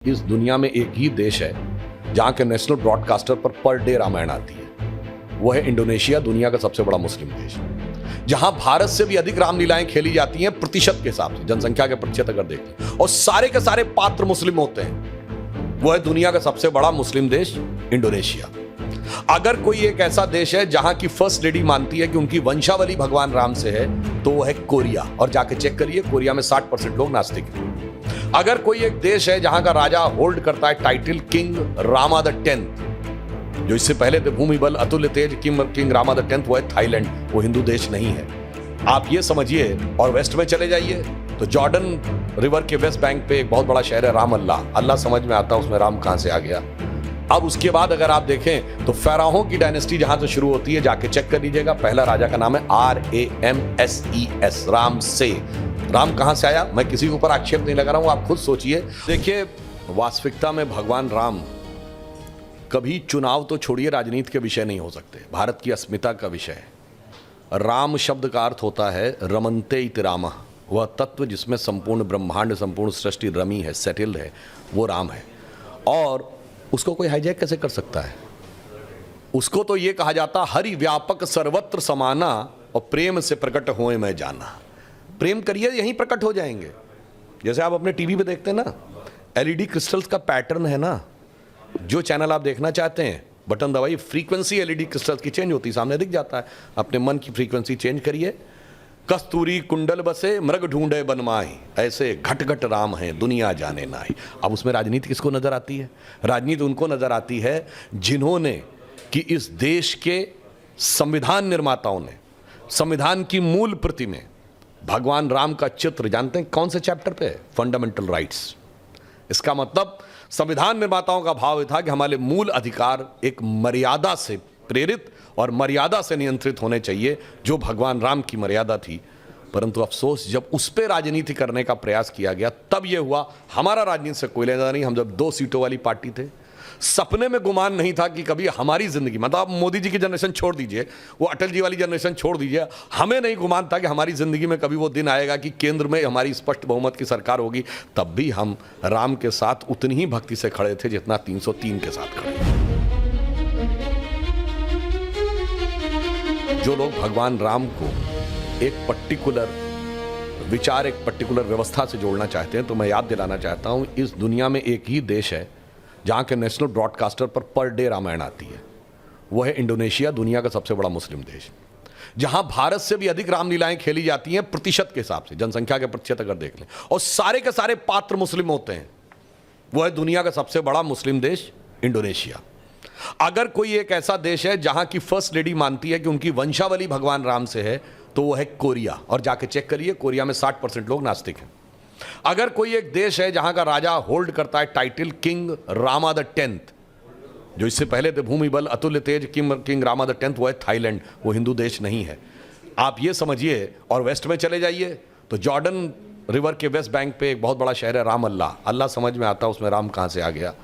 इस दुनिया में एक ही देश है जहां के नेशनल ब्रॉडकास्टर पर डे रामायण आती है। वो है इंडोनेशिया, दुनिया का सबसे बड़ा मुस्लिम देश, जहां भारत से भी अधिक रामलीलाएं खेली जाती हैं प्रतिशत के हिसाब से, जनसंख्या के प्रतिशत अगर देखें, और सारे के सारे पात्र मुस्लिम होते हैं। वो है दुनिया का सबसे बड़ा मुस्लिम देश इंडोनेशिया। अगर कोई एक ऐसा देश है जहां की फर्स्ट लेडी मानती है कि उनकी वंशावली भगवान राम से है, तो वो है कोरिया। और जाके चेक करिए, कोरिया में 60% लोग नास्तिक हैं। अगर कोई एक देश है जहां का राजा होल्ड करता है title king Rama the 10th, जो इससे पहले थे भूमि बल अतुल्य तेज किंग रामा द 10th, वो है थाईलैंड। वो हिंदू देश नहीं है, आप ये समझिए। और वेस्ट में चले जाइए तो जॉर्डन रिवर के वेस्ट बैंक पे एक बहुत बड़ा शहर है राम अल्लाह। अल्लाह समझ में आता है उसमें राम कहां से आ गया। अब उसके बाद अगर आप देखें तो फेराहों की डायनेस्टी जहां से शुरू होती है, जाके चेक कर लीजिएगा। पहला राजा का नाम है RAMSES, राम से। राम कहां से आया, मैं किसी के ऊपर आक्षेप नहीं लगा रहा हूं, आप खुद सोचिए। देखिए, वास्तविकता में भगवान राम कभी चुनाव तो छोड़िए, राजनीति के विषय नहीं हो सकते, भारत की अस्मिता का विषय है। राम शब्द का अर्थ होता है रमन्ते इति रामः, वह तत्व जिसमें संपूर्ण ब्रह्मांड, संपूर्ण सृष्टि रमी है, सेटल्ड है, वो राम है। और उसको कोई हाईजैक कैसे कर सकता है? उसको तो ये कहा जाता, हरि व्यापक सर्वत्र समाना और प्रेम से प्रकट होए मैं जाना। प्रेम करिए, यहीं प्रकट हो जाएंगे। जैसे आप अपने टीवी पे देखते हैं ना, LED क्रिस्टल्स का पैटर्न है ना, जो चैनल आप देखना चाहते हैं बटन दबाइए, फ्रीक्वेंसी LED क्रिस्टल्स की चेंज होती है, सामने दिख जाता है। अपने मन की फ्रीक्वेंसी चेंज करिए। कस्तूरी कुंडल बसे मृग ढूंढे बनमाही, ऐसे घट घट राम है दुनिया जाने नाई। अब उसमें राजनीति किसको नजर आती है? राजनीति उनको नजर आती है जिन्होंने कि इस देश के संविधान निर्माताओं ने संविधान की मूल प्रति में भगवान राम का चित्र, जानते हैं कौन से चैप्टर पे? Fundamental rights. इसका मतलब संविधान निर्माताओं का भाव था कि हमारे मूल अधिकार एक मर्यादा से प्रेरित और मर्यादा से नियंत्रित होने चाहिए, जो भगवान राम की मर्यादा थी। परंतु अफसोस, जब उस पर राजनीति करने का प्रयास किया गया तब यह हुआ। हमारा राजनीति से कोई लेना नहीं, हम जब 2 सीटों वाली पार्टी थे, सपने में गुमान नहीं था कि कभी हमारी जिंदगी, मतलब आप मोदी जी की जनरेशन छोड़ दीजिए, वो अटल जी वाली जनरेशन छोड़ दीजिए, हमें नहीं गुमान था कि हमारी जिंदगी में कभी वो दिन आएगा कि केंद्र में हमारी स्पष्ट बहुमत की सरकार होगी। तब भी हम राम के साथ उतनी ही भक्ति से खड़े थे जितना 303 के साथ खड़े थे। जो लोग भगवान राम को एक पर्टिकुलर विचार, एक पर्टिकुलर व्यवस्था से जोड़ना चाहते हैं, तो मैं याद दिलाना चाहता हूं, इस दुनिया में एक ही देश है जहां के नेशनल ब्रॉडकास्टर पर डे रामायण आती है। वो है इंडोनेशिया, दुनिया का सबसे बड़ा मुस्लिम देश, जहां भारत से भी अधिक रामलीलाएं खेली जाती हैं प्रतिशत के हिसाब से, जनसंख्या के प्रतिशत अगर देख लें, और सारे के सारे पात्र मुस्लिम होते हैं। वो है दुनिया का सबसे बड़ा मुस्लिम देश इंडोनेशिया। अगर कोई एक ऐसा देश है जहां की फर्स्ट लेडी मानती है कि उनकी वंशावली भगवान राम से है, तो वो है कोरिया। और जाके चेक करिए, कोरिया में 60% लोग नास्तिक हैं। अगर कोई एक देश है जहां का राजा होल्ड करता है title king Rama the 10th, जो इससे पहले थे भूमि बल अतुल्य तेज किंग रामा द 10th, वो है थाईलैंड। वो हिंदू देश नहीं है, आप ये समझिए। और वेस्ट में चले जाइए तो जॉर्डन रिवर के वेस्ट बैंक पे एक बहुत बड़ा शहर है राम अल्लाह। अल्लाह समझ में आता है उसमें राम कहां से आ गया।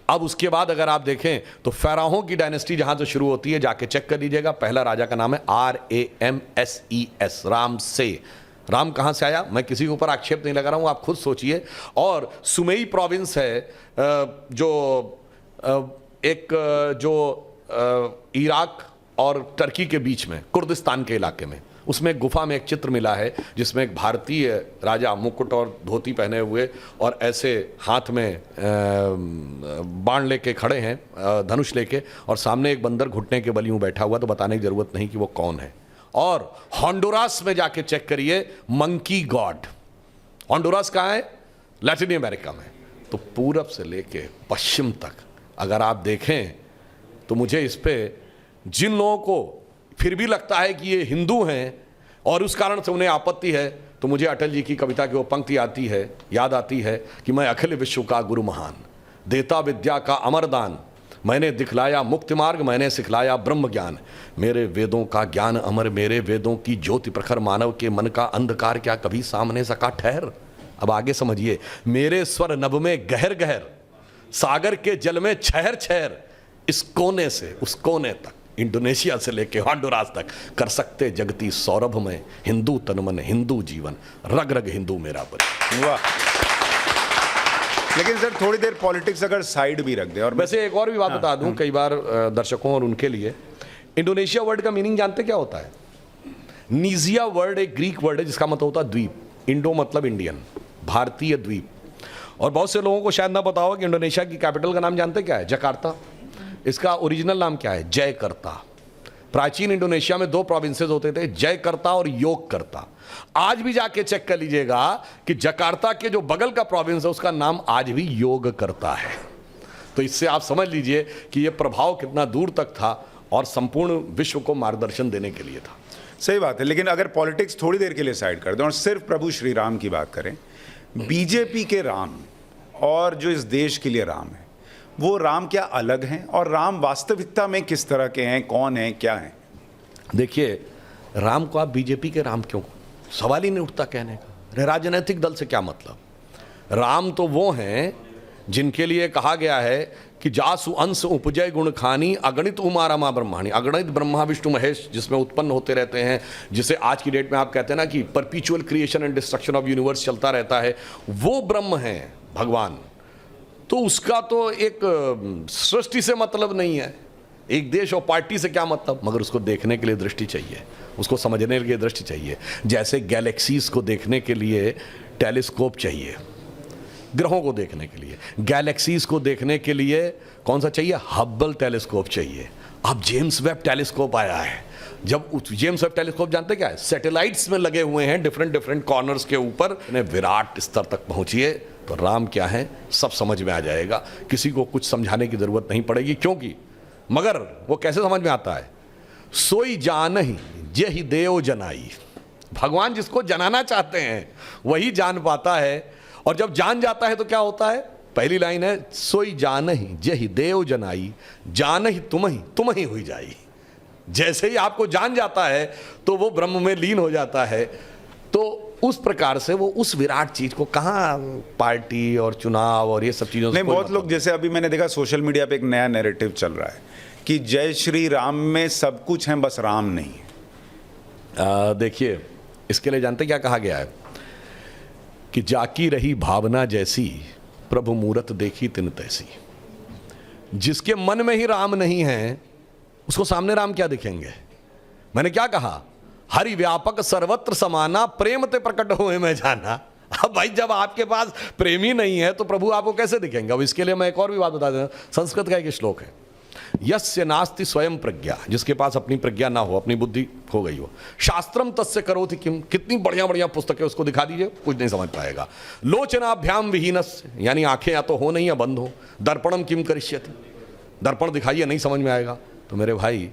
अब उसके बाद अगर आप देखें तो फेराहों की डायनेस्टी जहां से शुरू होती है, जाके चेक कर लीजिएगा। पहला राजा का नाम है RAMSES, राम से। राम कहां से आया, मैं किसी के ऊपर आक्षेप नहीं लगा रहा हूं, आप खुद सोचिए। और सुमेई प्रोविंस है, जो इराक और टर्की के बीच में, कुर्दिस्तान के इलाके में, उसमें एक गुफा में एक चित्र मिला है जिसमें एक भारतीय राजा मुकुट और धोती पहने हुए और ऐसे हाथ में बाण लेके खड़े हैं, धनुष लेके, और सामने एक बंदर घुटने के बल यूं बैठा हुआ। तो बताने की जरूरत नहीं कि वो कौन है। और होंडुरास में जाके चेक करिए, मंकी गॉड। होंडुरास कहाँ है? लैटिन अमेरिका में। तो पूरब से लेके पश्चिम तक अगर आप देखें तो मुझे इस पे जिन लोगों को फिर भी लगता है कि ये हिंदू हैं और उस कारण से उन्हें आपत्ति है, तो मुझे अटल जी की कविता की वो पंक्ति याद आती है कि मैं अखिल विश्व का गुरु महान, देता विद्या का अमरदान, मैंने दिखलाया मुक्ति मार्ग, मैंने सिखलाया ब्रह्म ज्ञान, मेरे वेदों का ज्ञान अमर, मेरे वेदों की ज्योति प्रखर, मानव के मन का अंधकार क्या कभी सामने सका ठहर। अब आगे समझिए, मेरे स्वर नभ में गहर गहर, सागर के जल में छहर छहर, इस कोने से उस कोने तक, इंडोनेशिया से लेके होंडुरास तक कर सकते जगती सौरभ में, हिंदू तन मन हिंदू जीवन, रग रग हिंदू मेरा बल। वाह। लेकिन सर थोड़ी देर पॉलिटिक्स अगर साइड भी रख दे, और वैसे एक और भी बात बता दूं, कई बार दर्शकों और उनके लिए, इंडोनेशिया वर्ड का मीनिंग जानते क्या होता है? नीजिया वर्ड एक ग्रीक वर्ड है जिसका मतलब होता है द्वीप। इंडो मतलब इंडियन, भारतीय द्वीप। और बहुत से लोगों को शायद ना पता हो कि इंडोनेशिया की कैपिटल का नाम जानते क्या है? जकार्ता। इसका ओरिजिनल नाम क्या है? जयकर्ता। प्राचीन इंडोनेशिया में 2 प्रोविंसेस होते थे, जयकर्ता और योगकर्ता। आज भी जाके चेक कर लीजिएगा कि जकार्ता के जो बगल का प्रोविंस है उसका नाम आज भी योगकर्ता है। तो इससे आप समझ लीजिए कि यह प्रभाव कितना दूर तक था और संपूर्ण विश्व को मार्गदर्शन देने के लिए था। सही बात है, लेकिन अगर पॉलिटिक्स थोड़ी देर के लिए साइड कर दें और सिर्फ प्रभु श्री राम की बात करें, बीजेपी के राम और जो इस देश के लिए राम है, वो राम क्या अलग हैं? और राम वास्तविकता में किस तरह के हैं, कौन हैं, क्या हैं? देखिए, राम को आप बीजेपी के राम क्यों, सवाल ही नहीं उठता कहने का। अरे राजनीतिक दल से क्या मतलब? राम तो वो हैं जिनके लिए कहा गया है कि जासु अंश उपजय गुण खानी अगणित उमा रमा ब्रह्माणी। अगणित ब्रह्मा विष्णु महेश जिसमें उत्पन्न होते रहते हैं, जिसे आज की डेट में आप कहते हैं ना कि परपीचुअल creation and destruction of universe चलता रहता है, वो ब्रह्म है भगवान। तो उसका तो एक सृष्टि से मतलब नहीं है, एक देश और पार्टी से क्या मतलब, मगर उसको देखने के लिए दृष्टि चाहिए, उसको समझने के लिए दृष्टि चाहिए। जैसे गैलेक्सीज को देखने के लिए टेलीस्कोप चाहिए, ग्रहों को देखने के लिए, गैलेक्सीज को देखने के लिए कौन सा चाहिए? हब्बल टेलीस्कोप चाहिए। अब जेम्स वेब टेलीस्कोप आया है। जब जेम्स वेब टेलीस्कोप जानते क्या है? सैटेलाइट्स में लगे हुए हैं डिफरेंट कॉर्नर्स के ऊपर, विराट स्तर तक पहुंचिए तो राम क्या है सब समझ में आ जाएगा। किसी को कुछ समझाने की जरूरत नहीं पड़ेगी, क्योंकि मगर वो कैसे समझ में आता है? सोई जानहि जेहि देव जनाई। भगवान जिसको जनाना चाहते हैं वही जान पाता है, और जब जान जाता है तो क्या होता है? पहली लाइन है, सोई जानहि जेहि देव जनाई, जानहि तुम ही हुई जाई। जैसे ही आपको जान जाता है तो वो ब्रह्म में लीन हो जाता है। तो उस प्रकार से वो उस विराट चीज को कहाँ पार्टी और चुनाव और ये सब चीजों से नहीं, बहुत लोग, जैसे अभी मैंने देखा सोशल मीडिया पे एक नया नैरेटिव चल रहा है कि जय श्री राम में सब कुछ है, बस राम नहीं है। देखिए, इसके लिए जानते क्या कहा गया है कि जाकी रही भावना जैसी, प्रभु मूरत देखी तिन तैसी। जिसके मन में ही राम नहीं है उसको सामने राम क्या दिखेंगे? मैंने क्या कहा? हरि व्यापक सर्वत्र समाना, प्रेम ते प्रकट हुए मैं जाना। अब भाई जब आपके पास प्रेम ही नहीं है तो प्रभु आपको कैसे दिखेंगे? अब इसके लिए मैं एक और भी बात बता दें, संस्कृत का एक श्लोक है, यस्य नास्ति स्वयं प्रज्ञा, जिसके पास अपनी प्रज्ञा ना हो, अपनी बुद्धि खो गई हो, शास्त्रम तस्य करोति किम, कितनी बढ़िया बढ़िया पुस्तकें उसको दिखा दीजिए, कुछ नहीं समझ पाएगा। लोचनाभ्याम विहीनस्य, यानी आंखें या तो हो नहीं या बंद हो, दर्पणम किम करिष्यति, दर्पण दिखाइए नहीं समझ में आएगा। तो मेरे भाई,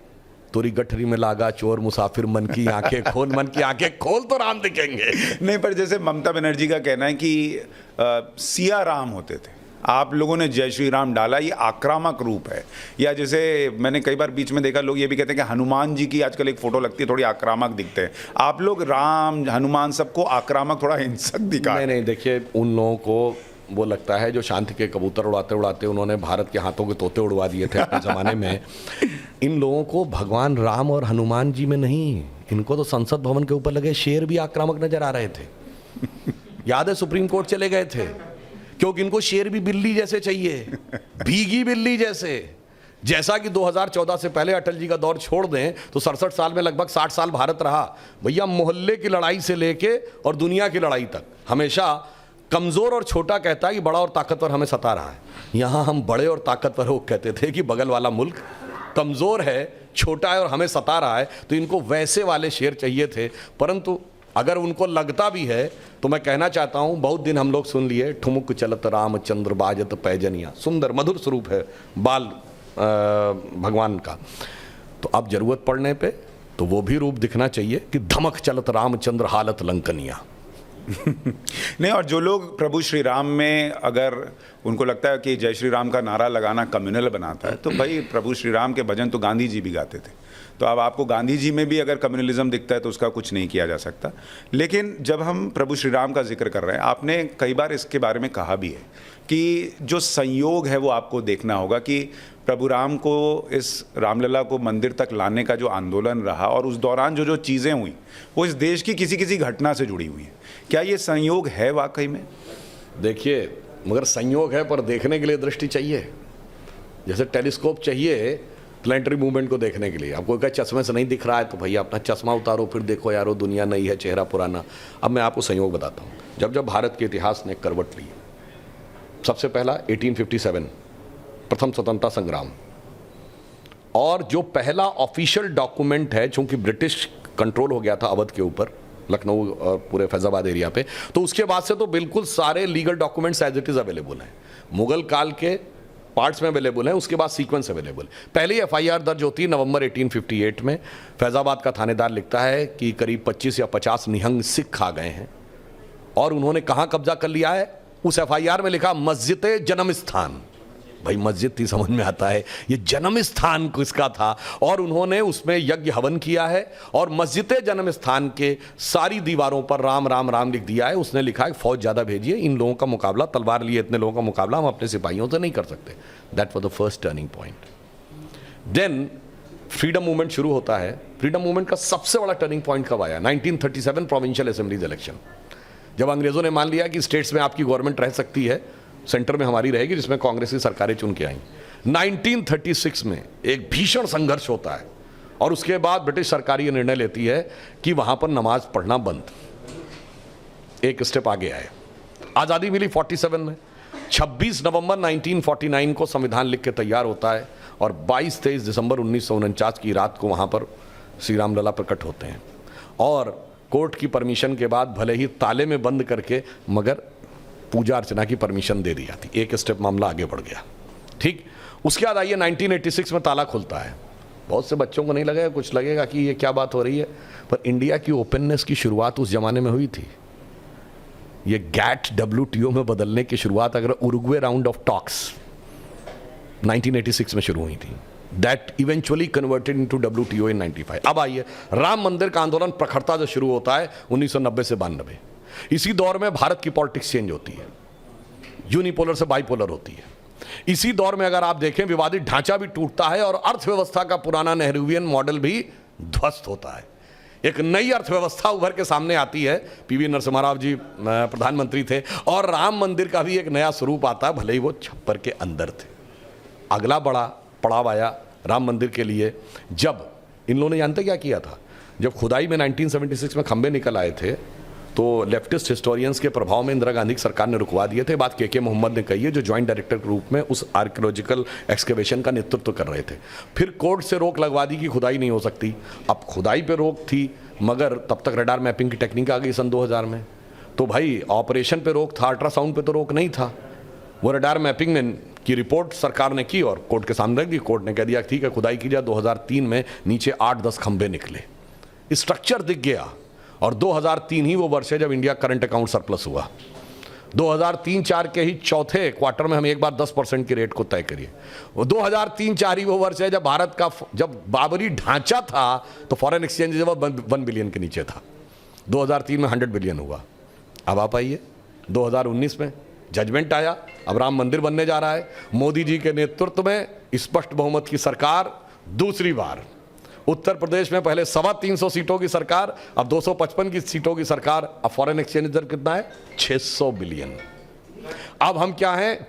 तोरी गठरी में लागा चोर मुसाफिर, मन की आंखें खोल, मन की आंखें खोल तो राम दिखेंगे। नहीं, पर जैसे ममता बनर्जी का कहना है कि सिया राम होते थे, आप लोगों ने जय श्री राम डाला, ये आक्रामक रूप है। या जैसे मैंने कई बार बीच में देखा, लोग ये भी कहते हैं कि हनुमान जी की आजकल एक फोटो लगती है, थोड़ी आक्रामक दिखते हैं। आप लोग राम हनुमान सबको आक्रामक, थोड़ा हिंसक दिखा। नहीं, देखिए, उन लोगों को वो लगता है जो शांति के कबूतर उड़ाते उड़ाते उन्होंने भारत के हाथों के तोते उड़वा दिए थे अपने ज़माने में। इन लोगों को भगवान राम और हनुमान जी में नहीं, इनको तो संसद भवन के ऊपर लगे शेर भी आक्रामक नजर आ रहे थे। याद है, सुप्रीम कोर्ट चले गए थे क्योंकि इनको शेर भी बिल्ली जैसे चाहिए, भीगी बिल्ली जैसे। जैसा कि 2014 से पहले अटल जी का दौर छोड़ दें तो 67 साल में लगभग 60 साल भारत रहा। भैया, मोहल्ले की लड़ाई से लेके और दुनिया की लड़ाई तक हमेशा कमजोर और छोटा कहता है कि बड़ा और ताकतवर हमें सता रहा है। यहां हम बड़े और ताकतवर हो कहते थे कि बगल वाला मुल्क कमजोर है, छोटा है और हमें सता रहा है। तो इनको वैसे वाले शेर चाहिए थे। परंतु अगर उनको लगता भी है तो मैं कहना चाहता हूं, बहुत दिन हम लोग सुन लिए, ठुमुक चलत रामचंद्र बाजत पैजनिया, सुंदर मधुर स्वरूप है बाल भगवान का। तो अब जरूरत पड़ने पे तो वो भी रूप दिखना चाहिए कि धमक चलत रामचंद्र हालत लंकनिया। नहीं, और जो लोग प्रभु श्री राम में अगर उनको लगता है कि जय श्री राम का नारा लगाना कम्युनल बनाता है, तो भाई प्रभु श्री राम के भजन तो गांधी जी भी गाते थे। तो अब आपको गांधी जी में भी अगर कम्युनलिज्म दिखता है तो उसका कुछ नहीं किया जा सकता। लेकिन जब हम प्रभु श्री राम का जिक्र कर रहे हैं, आपने कई बार इसके बारे में कहा भी है कि जो संयोग है वो आपको देखना होगा कि प्रभु राम को, इस रामलला को मंदिर तक लाने का जो आंदोलन रहा और उस दौरान जो जो चीज़ें हुई वो इस देश की किसी किसी घटना से जुड़ी हुई हैं। क्या ये संयोग है वाकई में? देखिए, मगर संयोग है, पर देखने के लिए दृष्टि चाहिए। जैसे टेलीस्कोप चाहिए प्लेनेटरी मूवमेंट को देखने के लिए। आपको क्या चश्मे से नहीं दिख रहा है तो भैया अपना चश्मा उतारो, फिर देखो यारो दुनिया नई है, चेहरा पुराना। अब मैं आपको संयोग बताता हूँ। जब जब भारत के इतिहास ने करवट ली, सबसे पहला 1857 प्रथम स्वतंत्रता संग्राम, और जो पहला ऑफिशियल डॉक्यूमेंट है, चूंकि ब्रिटिश कंट्रोल हो गया था अवध के ऊपर, लखनऊ और पूरे फैजाबाद एरिया पे, तो उसके बाद से तो बिल्कुल सारे legal documents as it is available हैं। मुगल काल के पार्ट्स में अवेलेबल है, उसके बाद सीक्वेंस अवेलेबल। पहले एफआईआर दर्ज होती है नवंबर 1858 में। फैजाबाद का थानेदार लिखता है कि करीब 25 या 50 निहंग सिख आ गए हैं और उन्होंने कहां कब्जा कर लिया है। उस एफआईआर में लिखा मस्जिद जन्म स्थान। भाई मस्जिद थी, समझ में आता है, ये जन्म स्थान किसका था, और उन्होंने उसमें यज्ञ हवन किया है और मस्जिद जन्म स्थान के सारी दीवारों पर राम राम राम लिख दिया है। उसने लिखा है फौज ज़्यादा भेजिए, इन लोगों का मुकाबला, तलवार लिए इतने लोगों का मुकाबला हम अपने सिपाहियों से नहीं कर सकते। That was the first turning point. Then freedom movement शुरू होता है। फ्रीडम मूवमेंट का सबसे बड़ा टर्निंग पॉइंट कब आया? 1937 प्रोविंशियल असेंबलीज इलेक्शन, जब अंग्रेजों ने मान लिया कि स्टेट्स में आपकी गवर्नमेंट रह सकती है, सेंटर में हमारी रहेगी, जिसमें कांग्रेस की सरकारें चुन के आई। 1936 में एक भीषण संघर्ष होता है और उसके बाद ब्रिटिश सरकार ये निर्णय लेती है कि वहां पर नमाज पढ़ना बंद। एक स्टेप आगे आए, आज़ादी मिली 47 में। 26 नवंबर 1949 को संविधान लिख के तैयार होता है और 22-23 दिसंबर 1949 की रात को वहां पर श्री राम लला प्रकट होते हैं और कोर्ट की परमिशन के बाद, भले ही ताले में बंद करके, मगर पूजा अर्चना की परमिशन दे दी जाती। एक स्टेप मामला आगे बढ़ गया। ठीक, उसके बाद आइए 1986 में ताला खुलता है। बहुत से बच्चों को नहीं लगेगा, कुछ लगेगा कि ये क्या बात हो रही है, पर इंडिया की ओपननेस की शुरुआत उस जमाने में हुई थी। ये गैट WTO में बदलने की शुरुआत अगर उरुग्वे राउंड ऑफ टॉक्स 1986 में शुरू हुई थी, that eventually converted into WTO इन 95। अब आइए राम मंदिर का आंदोलन प्रखरता जो शुरू होता है 1990 से 92। इसी दौर में भारत की पॉलिटिक्स चेंज होती है, यूनिपोलर से बाइपोलर होती है। इसी दौर में अगर आप देखें, विवादित ढांचा भी टूटता है और अर्थव्यवस्था का पुराना नेहरूवियन मॉडल भी ध्वस्त होता है। एक नई अर्थव्यवस्था उभर के सामने आती है। PV नरसिम्हा राव जी प्रधानमंत्री थे और राम मंदिर का भी एक नया स्वरूप आता है, भले ही वो छप्पर के अंदर थे। अगला बड़ा पड़ाव आया राम मंदिर के लिए, जब इन लोगों ने जानते क्या किया था? जब खुदाई में 1976 में खंबे निकल आए थे तो लेफ्टिस्ट हिस्टोरियंस के प्रभाव में इंदिरा गांधी की सरकार ने रुकवा दिए थे। बात के मोहम्मद ने कही है, जो ज्वाइंट डायरेक्टर के रूप में उस आर्कियोलॉजिकल एक्सकेवेशन का नेतृत्व कर रहे थे। फिर कोर्ट से रोक लगवा दी कि खुदाई नहीं हो सकती। अब खुदाई पे रोक थी, मगर तब तक रडार मैपिंग की टेक्निक आ गई सन 2000 में। तो भाई ऑपरेशन पे रोक था, अल्ट्रासाउंड पे तो रोक नहीं था। वो रडार मैपिंग ने की रिपोर्ट सरकार ने की और कोर्ट के सामने रख दी। कोर्ट ने कह दिया ठीक है खुदाई की जाए। 2003 में नीचे 8-10 खंबे निकले, स्ट्रक्चर दिख गया। और 2003 ही वो वर्ष है जब इंडिया करंट अकाउंट सरप्लस हुआ। 2003-04 के ही चौथे क्वार्टर में हम एक बार 10% की रेट को तय करिए। 2003-04 ही वो वर्ष है जब भारत का, जब बाबरी ढांचा था तो फॉरेन एक्सचेंज जब 1 बिलियन के नीचे था। 2003 में 100 बिलियन हुआ। अब आप आइए 2019 में जजमेंट आया, अब राम मंदिर बनने जा रहा है। मोदी जी के नेतृत्व में स्पष्ट बहुमत की सरकार दूसरी बार। उत्तर प्रदेश में पहले 325 सीटों की सरकार, अब 255 की सीटों की सरकार। अब फॉरेन एक्सचेंज दर कितना है? 600 बिलियन। अब हम क्या हैं?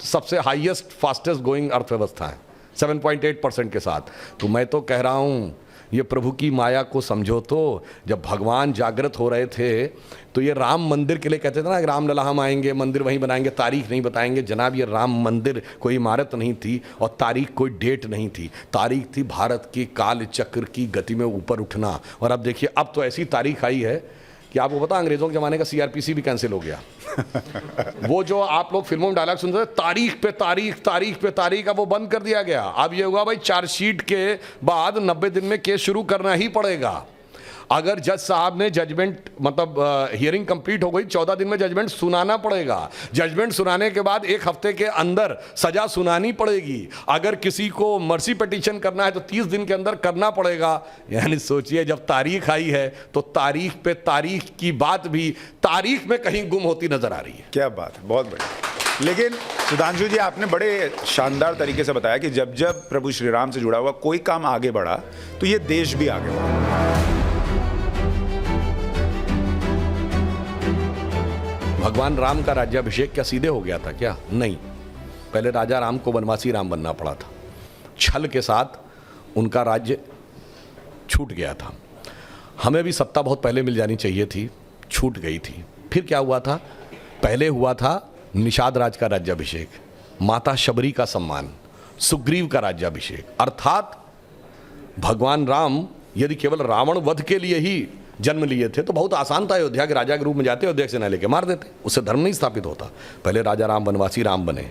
सबसे हाईएस्ट फास्टेस्ट गोइंग अर्थव्यवस्था है 7.8% के साथ। तो मैं तो कह रहा हूं, ये प्रभु की माया को समझो। तो जब भगवान जागृत हो रहे थे तो ये राम मंदिर के लिए कहते थे ना, राम लला हम आएंगे, मंदिर वहीं बनाएंगे, तारीख नहीं बताएंगे। जनाब, ये राम मंदिर कोई इमारत नहीं थी और तारीख कोई डेट नहीं थी। तारीख थी भारत की काल चक्र की गति में ऊपर उठना। और अब देखिए, अब तो ऐसी तारीख आई है कि आपको पता, अंग्रेजों के ज़माने का CRPC भी कैंसिल हो गया। वो जो आप लोग फिल्मों में डायलॉग सुनते थे, तारीख पे तारीख, तारीख पे तारीख, अब वो बंद कर दिया गया। अब ये हुआ भाई, चार्जशीट के बाद 90 दिन में केस शुरू करना ही पड़ेगा। अगर जज साहब ने जजमेंट, मतलब हियरिंग कंप्लीट हो गई, 14 दिन में जजमेंट सुनाना पड़ेगा। जजमेंट सुनाने के बाद 1 हफ्ते के अंदर सजा सुनानी पड़ेगी। अगर किसी को मर्सी पिटीशन करना है तो 30 दिन के अंदर करना पड़ेगा। यानी सोचिए, जब तारीख आई है तो तारीख पे तारीख की बात भी तारीख में कहीं गुम होती नजर आ रही है। क्या बात है, बहुत बढ़िया। लेकिन सुधांशु जी, आपने बड़े शानदार तरीके से बताया कि जब जब प्रभु श्री राम से जुड़ा हुआ कोई काम आगे बढ़ा तो ये देश भी आगे बढ़ा। भगवान राम का राज्याभिषेक क्या सीधे हो गया था क्या? नहीं, पहले राजा राम को वनवासी राम बनना पड़ा था। छल के साथ उनका राज्य छूट गया था। हमें भी सत्ता बहुत पहले मिल जानी चाहिए थी, छूट गई थी। फिर क्या हुआ था? पहले हुआ था निषाद राज का राज्याभिषेक, माता शबरी का सम्मान, सुग्रीव का राज्याभिषेक। अर्थात भगवान राम यदि केवल रावण वध के लिए ही जन्म लिए थे तो बहुत आसान था, अयोध्या के राजा के रूप में जाते, अयोध्या से न लेके मार देते, उससे धर्म नहीं स्थापित होता। पहले राजा राम वनवासी राम बने,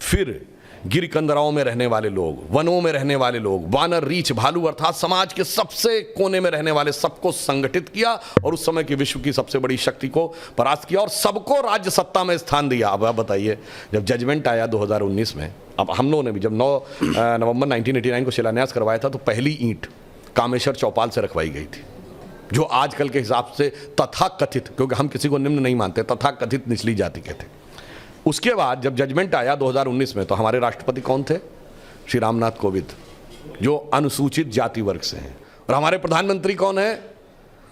फिर गिरकंदराओं में रहने वाले लोग, वनों में रहने वाले लोग, वानर, रीछ, भालू अर्थात समाज के सबसे कोने में रहने वाले सबको संगठित किया और उस समय की विश्व की सबसे बड़ी शक्ति को परास्त किया और सबको राज्य सत्ता में स्थान दिया। अब आप बताइए, जब जजमेंट आया 2019 में, अब हम लोगों ने भी जब 9 नवंबर 1989 को शिलान्यास करवाया था तो पहली ईंट कामेश्वर चौपाल से रखवाई गई थी, जो आजकल के हिसाब से तथाकथित, क्योंकि हम किसी को निम्न नहीं मानते, तथाकथित निचली जाति के थे। उसके बाद जब जजमेंट आया 2019 में तो हमारे राष्ट्रपति कौन थे? श्री रामनाथ कोविंद, जो अनुसूचित जाति वर्ग से हैं। और हमारे प्रधानमंत्री कौन है?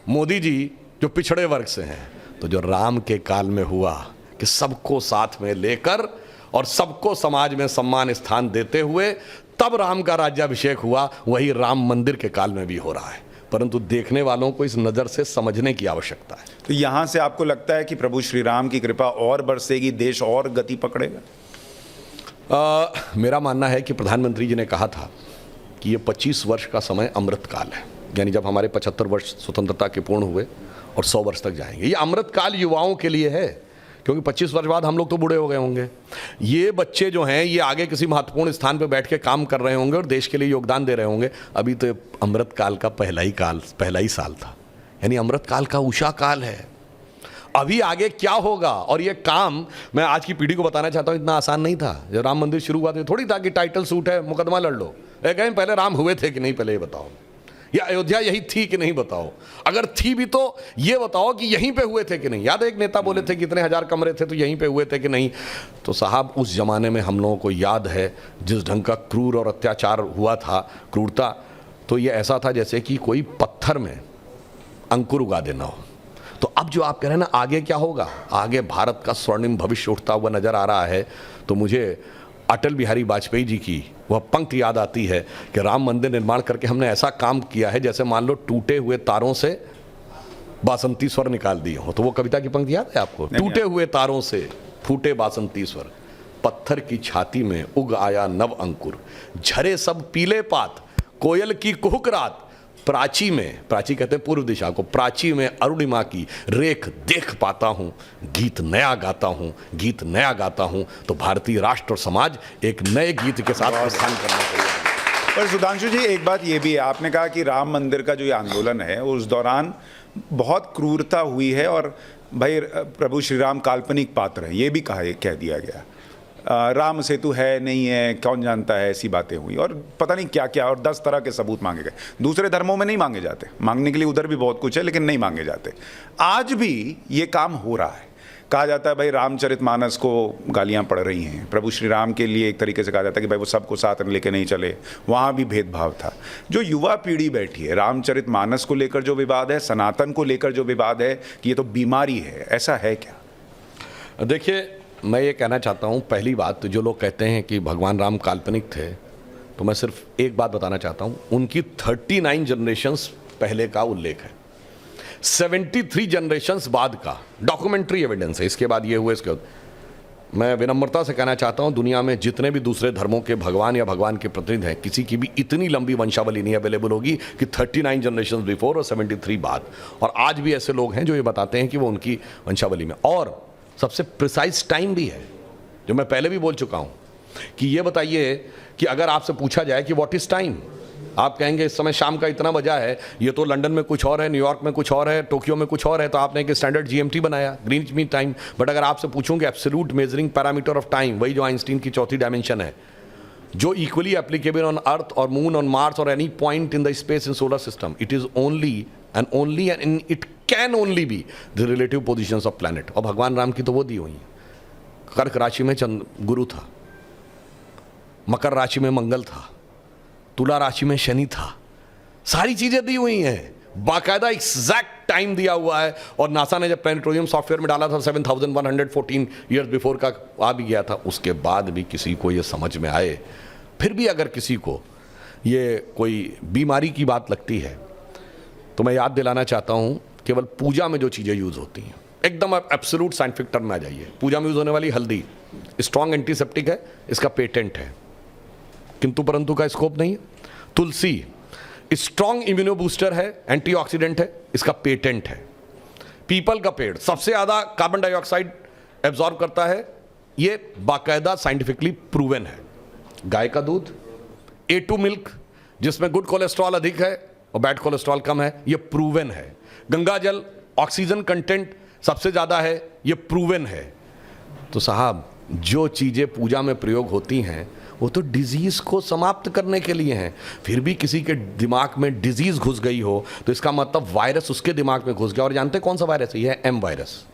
मोदी जी, जो पिछड़े वर्ग से हैं। तो जो राम के काल में हुआ कि सबको साथ में लेकर और सबको समाज में सम्मान स्थान देते हुए तब राम का राज्याभिषेक हुआ, वही राम मंदिर के काल में भी हो रहा है। परंतु देखने वालों को इस नज़र से समझने की आवश्यकता है। तो यहाँ से आपको लगता है कि प्रभु श्री राम की कृपा और बरसेगी, देश और गति पकड़ेगा? मेरा मानना है कि प्रधानमंत्री जी ने कहा था कि ये 25 वर्ष का समय अमृतकाल है, यानी जब हमारे 75 वर्ष स्वतंत्रता के पूर्ण हुए और 100 वर्ष तक जाएंगे। ये अमृतकाल युवाओं के लिए है, क्योंकि 25 वर्ष बाद हम लोग तो बूढ़े हो गए होंगे। ये बच्चे जो हैं ये आगे किसी महत्वपूर्ण स्थान पर बैठ के काम कर रहे होंगे और देश के लिए योगदान दे रहे होंगे। अभी तो अमृतकाल का पहला ही साल था, यानी अमृतकाल का उषा काल है। अभी आगे क्या होगा, और ये काम मैं आज की पीढ़ी को बताना चाहता हूँ, इतना आसान नहीं था। जब राम मंदिर शुरू हुआ तो थोड़ी था कि टाइटल सूट है, मुकदमा लड़ लो। कहीं पहले राम हुए थे कि नहीं, पहले ये बताओ, या अयोध्या यही थी कि नहीं बताओ, अगर थी भी तो ये बताओ कि यहीं पे हुए थे कि नहीं। याद है एक नेता बोले थे कि इतने हजार कमरे थे तो यहीं पे हुए थे कि नहीं। तो साहब उस जमाने में हम लोगों को याद है जिस ढंग का क्रूर और अत्याचार हुआ था, क्रूरता, तो ये ऐसा था जैसे कि कोई पत्थर में अंकुर उगा देना हो। तो अब जो आप कह रहे हैं ना आगे क्या होगा, आगे भारत का स्वर्णिम भविष्य उठता हुआ नजर आ रहा है। तो मुझे अटल बिहारी वाजपेयी जी की वह पंक्ति याद आती है कि राम मंदिर निर्माण करके हमने ऐसा काम किया है जैसे मान लो टूटे हुए तारों से बासंती स्वर निकाल दिए हो। तो वो कविता की पंक्ति याद है आपको? टूटे हुए तारों से फूटे बासंती स्वर, पत्थर की छाती में उग आया नव अंकुर, झरे सब पीले पात, कोयल की कुहुक रात, प्राची में, प्राची कहते हैं पूर्व दिशा को, प्राची में अरुणिमा की रेख देख पाता हूँ, गीत नया गाता हूँ, गीत नया गाता हूँ। तो भारतीय राष्ट्र और समाज एक नए गीत के साथ प्रस्थान करना चाहिए। पर सुधांशु जी, एक बात ये भी है, आपने कहा कि राम मंदिर का जो ये आंदोलन है उस दौरान बहुत क्रूरता हुई है और भाई प्रभु श्री राम काल्पनिक पात्र हैं, ये भी कह दिया गया। राम सेतु है नहीं है कौन जानता है, ऐसी बातें हुई और पता नहीं क्या क्या, और 10 तरह के सबूत मांगे गए। दूसरे धर्मों में नहीं मांगे जाते, मांगने के लिए उधर भी बहुत कुछ है लेकिन नहीं मांगे जाते। आज भी ये काम हो रहा है। कहा जाता है भाई रामचरितमानस को गालियां पड़ रही हैं, प्रभु श्री राम के लिए एक तरीके से कहा जाता है कि भाई वो सबको साथ में लेके नहीं चले, वहाँ भी भेदभाव था। जो युवा पीढ़ी बैठी है, रामचरितमानस को लेकर जो विवाद है, सनातन को लेकर जो विवाद है कि ये तो बीमारी है, ऐसा है क्या? देखिए, मैं ये कहना चाहता हूँ, पहली बात तो जो लोग कहते हैं कि भगवान राम काल्पनिक थे, तो मैं सिर्फ एक बात बताना चाहता हूँ, उनकी 39 जनरेशन्स पहले का उल्लेख है, 73 जनरेशन्स बाद का डॉक्यूमेंट्री एविडेंस है। इसके बाद ये हुए, इसके बाद मैं विनम्रता से कहना चाहता हूँ, दुनिया में जितने भी दूसरे धर्मों के भगवान या भगवान के प्रतिनिधि हैं, किसी की भी इतनी लंबी वंशावली नहीं अवेलेबल होगी कि 39 जनरेशन्स बिफोर और 73 बाद। और आज भी ऐसे लोग हैं जो ये बताते हैं कि वो उनकी वंशावली में, और सबसे प्रिसाइज टाइम भी है जो मैं पहले भी बोल चुका हूं कि ये बताइए कि अगर आपसे पूछा जाए कि व्हाट इज टाइम, आप कहेंगे इस समय शाम का इतना बजा है, ये तो लंदन में कुछ और है, न्यूयॉर्क में कुछ और है, टोक्यो में कुछ और है, तो आपने एक स्टैंडर्ड जीएमटी बनाया, ग्रीनिच मीन टाइम। बट अगर आपसे पूछूं कि absolute measuring parameter of time, वही जो आइंस्टीन की चौथी डायमेंशन है, जो इक्वली एप्लीकेबल ऑन अर्थ और मून, ऑन मार्स और any point in the space in solar system, it is only and it can only be the relative positions of planet. और भगवान राम की तो वो दी हुई है, कर्क राशि में गुरु था, मकर राशि में मंगल था, तुला राशि में शनि था, सारी चीजें दी हुई हैं। बाकायदा एग्जैक्ट टाइम दिया हुआ है, और नासा ने जब प्लैनेटोरियम सॉफ्टवेयर में डाला था 7114 ईयर्स बिफोर का आ भी गया था, उसके बाद भी किसी को ये समझ में आए, फिर भी अगर किसी को ये कोई बीमारी की बात लगती है, तो मैं याद दिलाना चाहता हूँ केवल पूजा में जो चीज़ें यूज़ होती हैं, एकदम एब्सोल्यूट साइंटिफिक टर्म में आ जाइए। पूजा में यूज़ होने वाली हल्दी स्ट्रॉन्ग एंटीसेप्टिक है, इसका पेटेंट है, किंतु परंतु का स्कोप नहीं है। तुलसी स्ट्रॉन्ग इम्यूनो बूस्टर है, एंटीऑक्सीडेंट है, इसका पेटेंट है। पीपल का पेड़ सबसे ज़्यादा कार्बन डाइऑक्साइड एब्जॉर्ब करता है, ये बाकायदा साइंटिफिकली प्रूवन है। गाय का दूध, A2 मिल्क जिसमें गुड कोलेस्ट्रॉल अधिक है और बैड कोलेस्ट्रॉल कम है, ये प्रूवन है। गंगा जल ऑक्सीजन कंटेंट सबसे ज़्यादा है, ये प्रूवन है। तो साहब जो चीज़ें पूजा में प्रयोग होती हैं वो तो डिजीज़ को समाप्त करने के लिए हैं, फिर भी किसी के दिमाग में डिजीज़ घुस गई हो तो इसका मतलब वायरस उसके दिमाग में घुस गया। और जानते कौन सा वायरस है? ये है एम वायरस।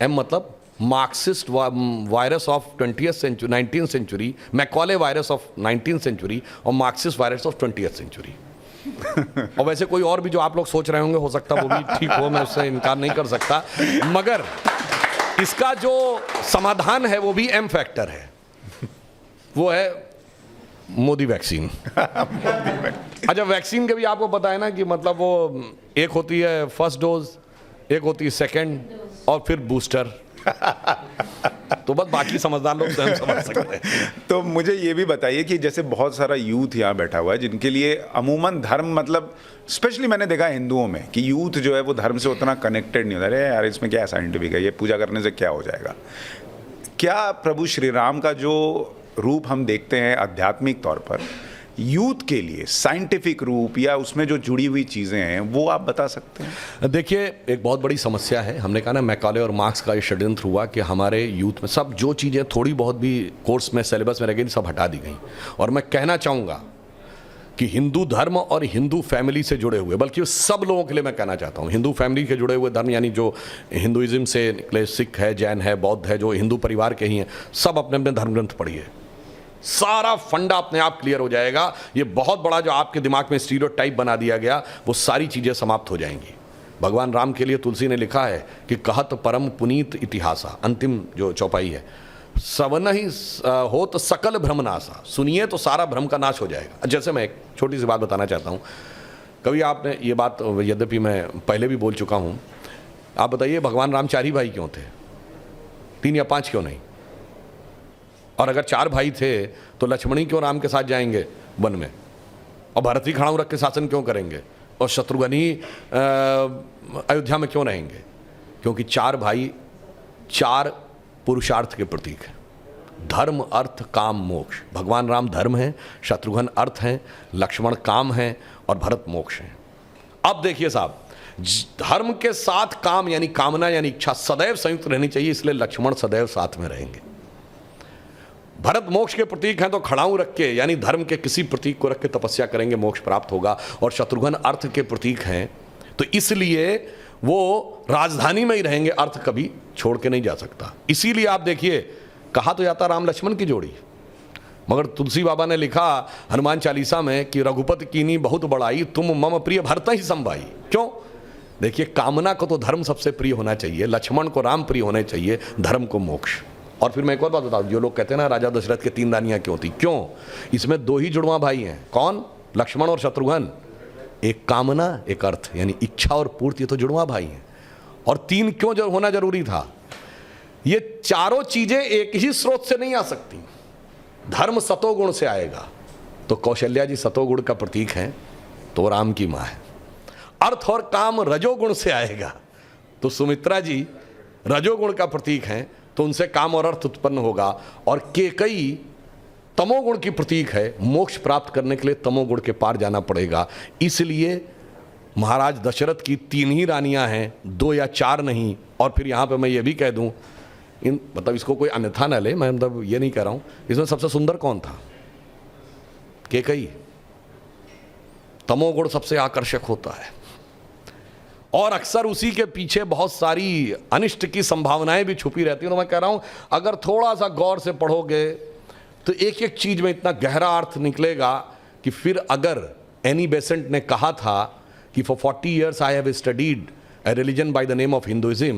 एम मतलब Marxist virus of 19th century, Macaulay virus of 19th century और Marxist virus of 20th century. और वैसे कोई और भी जो आप लोग सोच रहे होंगे, हो सकता वो भी ठीक हो, मैं उससे इनकार नहीं कर सकता, मगर इसका जो समाधान है वो भी एम फैक्टर है, वो है मोदी वैक्सीन। अच्छा, वैक्सीन के भी आपको पता है ना कि मतलब वो एक होती है फर्स्ट डोज, एक होती है सेकंड और फिर बूस्टर। तो बस बाकी समझदार लोग स्वयं समझ सकते हैं। तो मुझे ये भी बताइए कि जैसे बहुत सारा यूथ यहाँ बैठा हुआ है जिनके लिए अमूमन धर्म, मतलब स्पेशली मैंने देखा हिंदुओं में कि यूथ जो है वो धर्म से उतना कनेक्टेड नहीं होता। अरे यार इसमें क्या साइंटिफिक है, ये पूजा करने से क्या हो जाएगा। क्या प्रभु श्री राम का जो रूप हम देखते हैं आध्यात्मिक तौर पर, यूथ के लिए साइंटिफिक रूप या उसमें जो जुड़ी हुई चीज़ें हैं वो आप बता सकते हैं? देखिए, एक बहुत बड़ी समस्या है। हमने कहा ना मैकॉले और मार्क्स का ये षड्यंत्र हुआ कि हमारे यूथ में सब जो चीज़ें थोड़ी बहुत भी कोर्स में सिलेबस में रह गई सब हटा दी गई। और मैं कहना चाहूँगा कि हिंदू धर्म और हिंदू फैमिली से जुड़े हुए, बल्कि सब लोगों के लिए मैं कहना चाहता हूँ, हिंदू फैमिली के जुड़े हुए धर्म यानी जो हिंदुइज्म से निकले, सिख है, जैन है, बौद्ध है, जो हिंदू परिवार के ही हैं, सब अपने अपने धर्म ग्रंथ पढ़िए, सारा फंडा अपने आप क्लियर हो जाएगा। ये बहुत बड़ा जो आपके दिमाग में स्टीरियोटाइप बना दिया गया, वो सारी चीज़ें समाप्त हो जाएंगी। भगवान राम के लिए तुलसी ने लिखा है कि कहत परम पुनीत इतिहासा, अंतिम जो चौपाई है, सवन ही हो तो सकल भ्रमनाशा, सुनिए तो सारा भ्रम का नाश हो जाएगा। जैसे मैं एक छोटी सी बात बताना चाहता हूँ, कभी आपने ये बात, यद्यपि मैं पहले भी बोल चुका हूँ, आप बताइए भगवान राम 4 ही भाई क्यों थे? 3 या 5 क्यों नहीं? और अगर 4 भाई थे तो लक्ष्मण ही क्यों राम के साथ जाएंगे वन में, और भरत ही खड़ाऊ रख के शासन क्यों करेंगे, और शत्रुघ्न ही अयोध्या में क्यों रहेंगे? क्योंकि 4 भाई 4 पुरुषार्थ के प्रतीक हैं, धर्म अर्थ काम मोक्ष। भगवान राम धर्म हैं, शत्रुघ्न अर्थ हैं, लक्ष्मण काम हैं और भरत मोक्ष हैं। अब देखिए साहब, धर्म के साथ काम यानी कामना यानी इच्छा सदैव संयुक्त रहनी चाहिए, इसलिए लक्ष्मण सदैव साथ में रहेंगे। भरत मोक्ष के प्रतीक हैं तो खड़ाऊ रख के यानी धर्म के किसी प्रतीक को रख के तपस्या करेंगे, मोक्ष प्राप्त होगा। और शत्रुघ्न अर्थ के प्रतीक हैं तो इसलिए वो राजधानी में ही रहेंगे, अर्थ कभी छोड़ के नहीं जा सकता। इसीलिए आप देखिए, कहा तो जाता राम लक्ष्मण की जोड़ी, मगर तुलसी बाबा ने लिखा हनुमान चालीसा में कि रघुपति कीनी बहुत बड़ाई, तुम मम प्रिय भरत ही संभाई। क्यों? देखिए, कामना को तो धर्म सबसे प्रिय होना चाहिए, लक्ष्मण को राम प्रिय होने चाहिए, धर्म को मोक्ष। और फिर मैं एक और बात बताऊं, जो लोग कहते हैं ना राजा दशरथ के 3 रानियां क्यों थी, क्यों? इसमें 2 ही जुड़वा भाई हैं, कौन? लक्ष्मण और शत्रुघ्न। एक कामना एक अर्थ यानी इच्छा और पूर्ति, तो जुड़वा भाई हैं। और 3 क्यों जो होना जरूरी था? ये चारों चीजें एक ही स्रोत से नहीं आ सकती। धर्म सतोगुण से आएगा तो कौशल्या जी सतोगुण का प्रतीक हैं, तो राम की मां है। अर्थ और काम रजोगुण से आएगा तो सुमित्रा जी रजोगुण का प्रतीक हैं, तो उनसे काम और अर्थ उत्पन्न होगा। और केकई तमोगुण की प्रतीक है, मोक्ष प्राप्त करने के लिए तमोगुण के पार जाना पड़ेगा। इसलिए महाराज दशरथ की 3 ही रानियां हैं, 2 या 4 नहीं। और फिर यहाँ पे मैं ये भी कह दूं, मतलब इसको कोई अन्यथा न ले, मैं मतलब ये नहीं कह रहा हूं, इसमें सबसे सुंदर कौन था? केकई। तमोगुण सबसे आकर्षक होता है और अक्सर उसी के पीछे बहुत सारी अनिष्ट की संभावनाएं भी छुपी रहती हैं। तो मैं कह रहा हूं, अगर थोड़ा सा गौर से पढ़ोगे तो एक एक चीज में इतना गहरा अर्थ निकलेगा कि फिर अगर एनी बेसेंट ने कहा था कि for 40 years I have studied a religion by the name of Hinduism,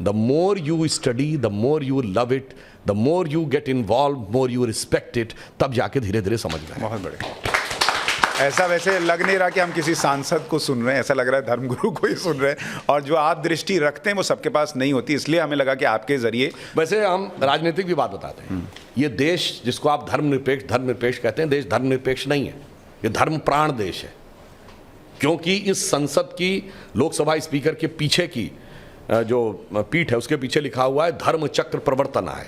the more you study, the more you love it, the more you get involved, more you respect it, तब जाके धीरे धीरे समझ में आए। बहुत बढ़िया। ऐसा वैसे लग नहीं रहा कि हम किसी सांसद को सुन रहे हैं, ऐसा लग रहा है धर्मगुरु को ही सुन रहे हैं, और जो आप दृष्टि रखते हैं वो सबके पास नहीं होती, इसलिए हमें लगा कि आपके जरिए। वैसे हम राजनीतिक भी बात बताते हैं, ये देश जिसको आप धर्मनिरपेक्ष कहते हैं, देश धर्मनिरपेक्ष नहीं है, ये धर्म प्राण देश है। क्योंकि इस संसद की लोकसभा स्पीकर के पीछे की जो पीठ है उसके पीछे लिखा हुआ है धर्म चक्र प्रवर्तना है।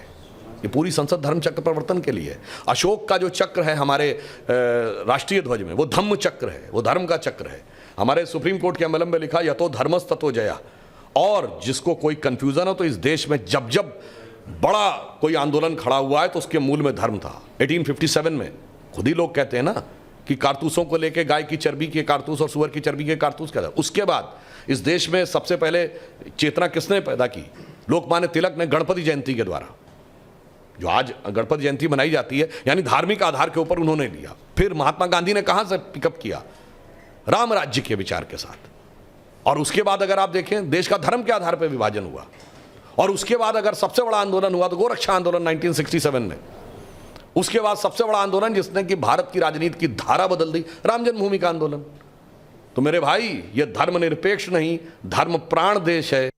ये पूरी संसद धर्म चक्र प्रवर्तन के लिए है। अशोक का जो चक्र है हमारे राष्ट्रीय ध्वज में, वो धम्म चक्र है, वो धर्म का चक्र है। हमारे सुप्रीम कोर्ट के एमएलएम में लिखा यतो धर्मस ततो जया। और जिसको कोई कंफ्यूजन हो तो इस देश में जब जब बड़ा कोई आंदोलन खड़ा हुआ है तो उसके मूल में धर्म था। 1857 में खुद ही लोग कहते हैं ना कि कारतूसों को लेके गाय की चर्बी के कारतूस और सुअर की चर्बी के कारतूस कहता है। उसके बाद इस देश में सबसे पहले चेतना किसने पैदा की? लोकमान्य तिलक ने गणपति जयंती के द्वारा, जो आज गणपति जयंती मनाई जाती है, यानी धार्मिक आधार के ऊपर उन्होंने लिया। फिर महात्मा गांधी ने कहां से पिकअप किया? राम राज्य के विचार के साथ। और उसके बाद अगर आप देखें देश का धर्म के आधार पर विभाजन हुआ। और उसके बाद अगर सबसे बड़ा आंदोलन हुआ तो गोरक्षा आंदोलन 1967 में। उसके बाद सबसे बड़ा आंदोलन जिसने कि भारत की राजनीति की धारा बदल दी, राम जन्मभूमि का आंदोलन। तो मेरे भाई, ये धर्मनिरपेक्ष नहीं, धर्म प्राण देश है,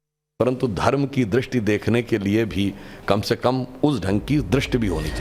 परंतु धर्म की दृष्टि देखने के लिए भी कम से कम उस ढंग की दृष्टि भी होनी चाहिए।